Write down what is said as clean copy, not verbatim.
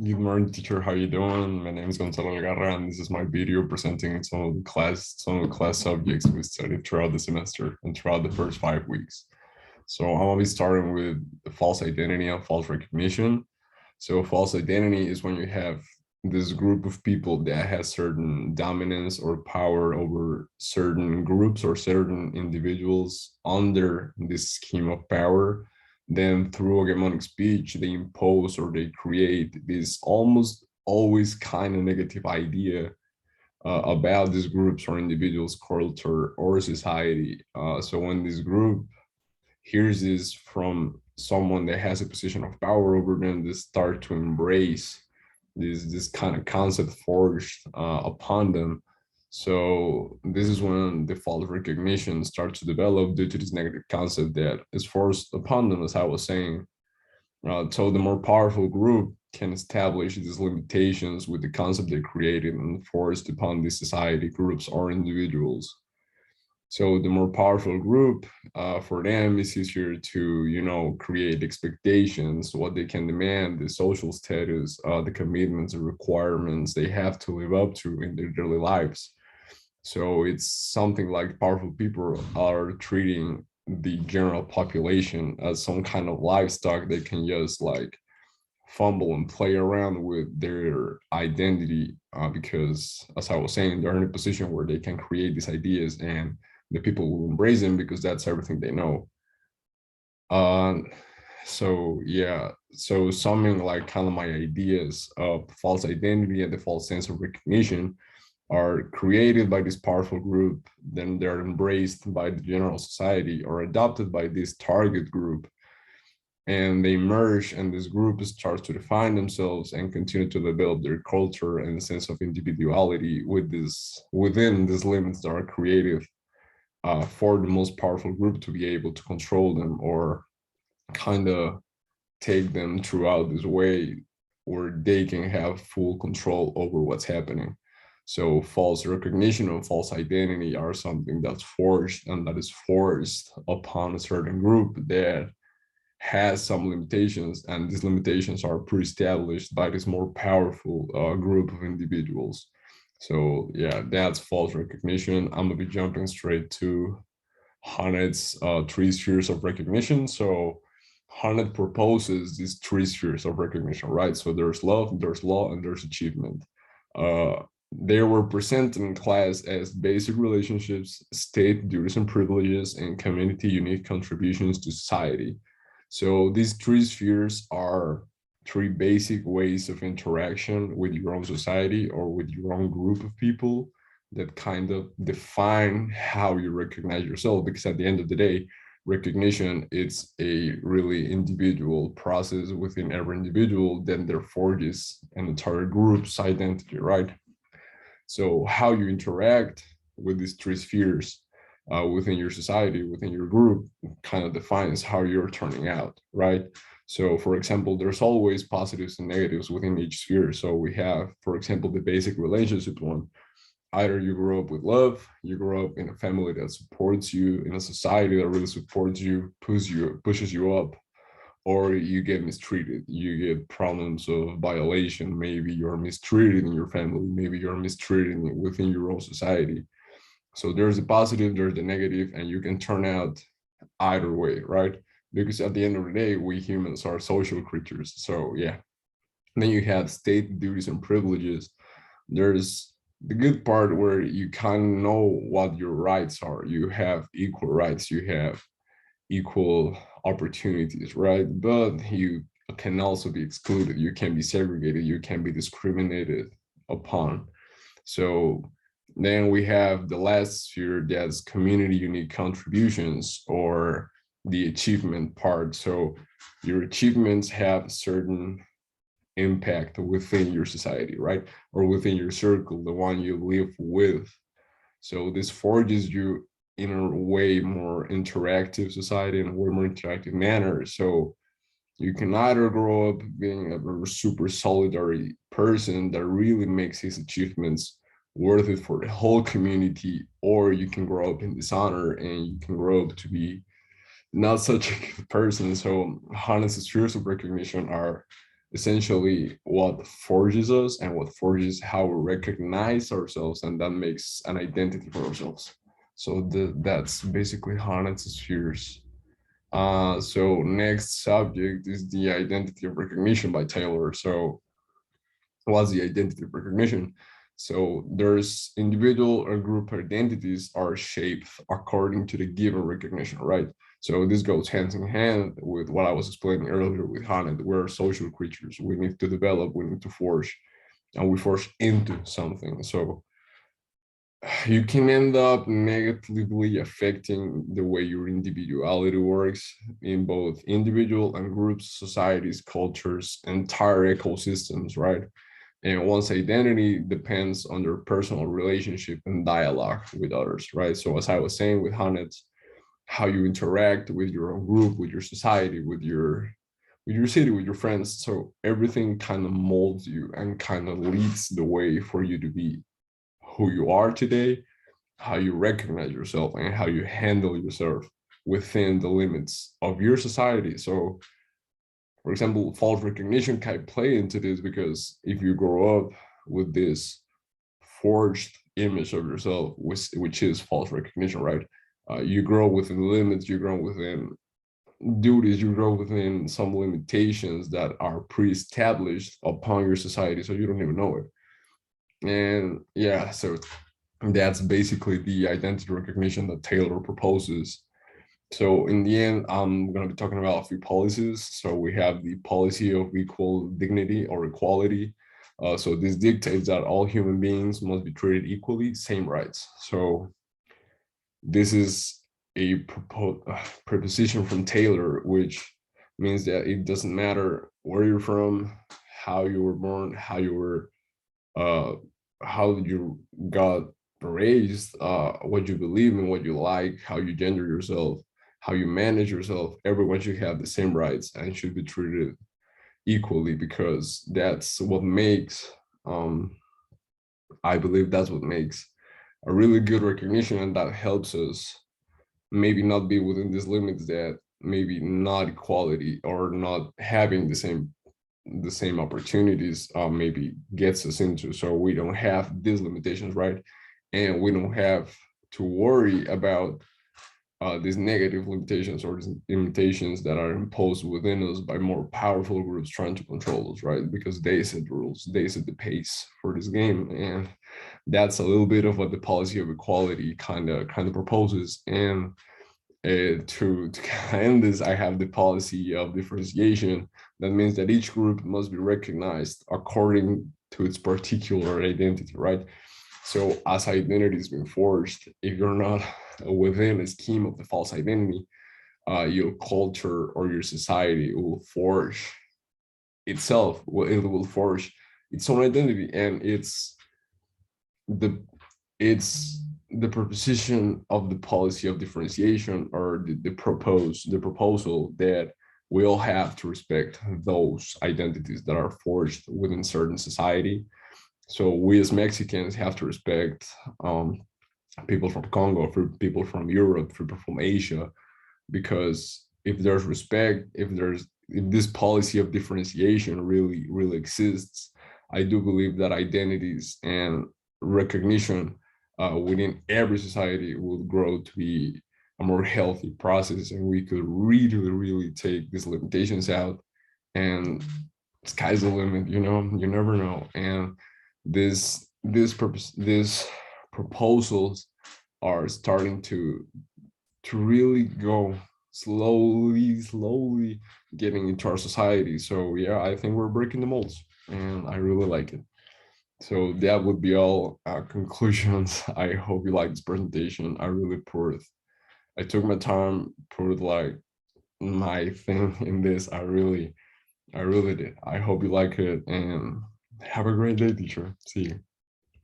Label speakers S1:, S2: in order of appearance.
S1: Good morning, teacher. How you doing? My name is Gonzalo Algarra, and this is my video presenting some of the class subjects we studied throughout the semester and throughout the first 5 weeks. So I'm gonna be starting with the false identity and false recognition. So false identity is when you have this group of people that has certain dominance or power over certain groups or certain individuals under this scheme of power. Then through hegemonic speech, they impose or they create this almost always kind of negative idea about these groups or individuals, culture, or society. So when this group hears this from someone that has a position of power over them, they start to embrace this kind of concept forged upon them. So this is when the false recognition starts to develop due to this negative concept that is forced upon them, as I was saying. So the more powerful group can establish these limitations with the concept they created and forced upon these society groups or individuals. So the more powerful group, for them, it's easier to, create expectations, what they can demand, the social status, the commitments, the requirements they have to live up to in their daily lives. So it's something like powerful people are treating the general population as some kind of livestock they can just like fumble and play around with their identity, because, as I was saying, they're in a position where they can create these ideas and the people will embrace them because that's everything they know. Uh, so yeah, so summing like kind of my ideas of false identity and the false sense of recognition are created by this powerful group, then they're embraced by the general society or adopted by this target group, and they merge, and this group starts to define themselves and continue to develop their culture and sense of individuality within these limits that are created for the most powerful group to be able to control them or kind of take them throughout this way where they can have full control over what's happening. So false recognition and false identity are something that's forged and that is forced upon a certain group that has some limitations, and these limitations are pre-established by this more powerful group of individuals. So yeah, that's false recognition. I'm gonna be jumping straight to Hanet's three spheres of recognition. So Hanet proposes these three spheres of recognition, right? So there's love, there's law, and there's achievement. They were presented in class as basic relationships, state duties and privileges, and community unique contributions to society. So these three spheres are three basic ways of interaction with your own society or with your own group of people that kind of define how you recognize yourself, because at the end of the day, recognition, it's a really individual process within every individual, then there forges an entire group's identity, right? So how you interact with these three spheres within your society, within your group, kind of defines how you're turning out, right? So for example, there's always positives and negatives within each sphere. So we have, for example, the basic relationship one. Either you grow up with love, you grow up in a family that supports you, in a society that really supports you, pushes you up, or you get mistreated, you get problems of violation. Maybe you're mistreated in your family, maybe you're mistreated within your own society. So there's the positive, there's the negative, and you can turn out either way, right? Because at the end of the day, we humans are social creatures. So yeah. And then you have state duties and privileges. There's the good part where you kind of know what your rights are. You have equal rights, you have equal opportunities, right? But you can also be excluded. You can be segregated. You can be discriminated upon. So then we have the last sphere, that's community unique contributions, or the achievement part. So your achievements have certain impact within your society, right? Or within your circle, the one you live with. So this forges you in a way more interactive society, in a way more interactive manner. So you can either grow up being a super solidary person that really makes his achievements worth it for the whole community, or you can grow up in dishonor and you can grow up to be not such a good person. So honest spheres of recognition are essentially what forges us and what forges how we recognize ourselves, and that makes an identity for ourselves. So that's basically Hannett's spheres. So next subject is the identity of recognition by Taylor. So what's the identity of recognition? So there's individual or group identities are shaped according to the given recognition, right? So this goes hand in hand with what I was explaining earlier with Hannah. We're social creatures. We need to develop, we need to forge, and we forge into something. So you can end up negatively affecting the way your individuality works in both individual and groups, societies, cultures, entire ecosystems, right? And one's identity depends on their personal relationship and dialogue with others, right? So as I was saying with Hannet, how you interact with your own group, with your society, with your city, with your friends. So everything kind of molds you and kind of leads the way for you to be who you are today, how you recognize yourself, and how you handle yourself within the limits of your society. So for example, false recognition can play into this, because if you grow up with this forged image of yourself, which is false recognition, right? You grow within the limits, you grow within duties, you grow within some limitations that are pre-established upon your society, so you don't even know it. And yeah, so that's basically the identity recognition that Taylor proposes. So in the end, I'm going to be talking about a few policies. So we have the policy of equal dignity or equality. So this dictates that all human beings must be treated equally, same rights. So this is a proposition from Taylor, which means that it doesn't matter where you're from, how you were born, how you were, how you got raised, what you believe in, what you like, how you gender yourself, how you manage yourself. Everyone should have the same rights and should be treated equally, because that's what makes, I believe that's what makes a really good recognition, and that helps us maybe not be within these limits that maybe not equality or not having the same opportunities maybe gets us into. So we don't have these limitations, right? And we don't have to worry about these negative limitations or these limitations that are imposed within us by more powerful groups trying to control us, right? Because they set the rules, they set the pace for this game, and that's a little bit of what the policy of equality kind of proposes. And to end this, I have the policy of differentiation. That means that each group must be recognized according to its particular identity, right? So as identity is being forged, if you're not within a scheme of the false identity, your culture or your society will forge itself. It will forge its own identity, and the it's the proposition of the policy of differentiation, or the proposal that we all have to respect those identities that are forged within certain society. So we as Mexicans have to respect people from Congo, for people from Europe, people from Asia, because if there's respect, if this policy of differentiation really exists, I do believe that identities and recognition within every society will grow to be a more healthy process, and we could really take these limitations out, and sky's the limit. You know, you never know. And this proposals are starting to really go slowly getting into our society. So yeah, I think we're breaking the molds, and I really like it. So that would be all conclusions. I hope you like this presentation. I took my time, put like my thing in this. I really did. I hope you like it, and have a great day, teacher. See you.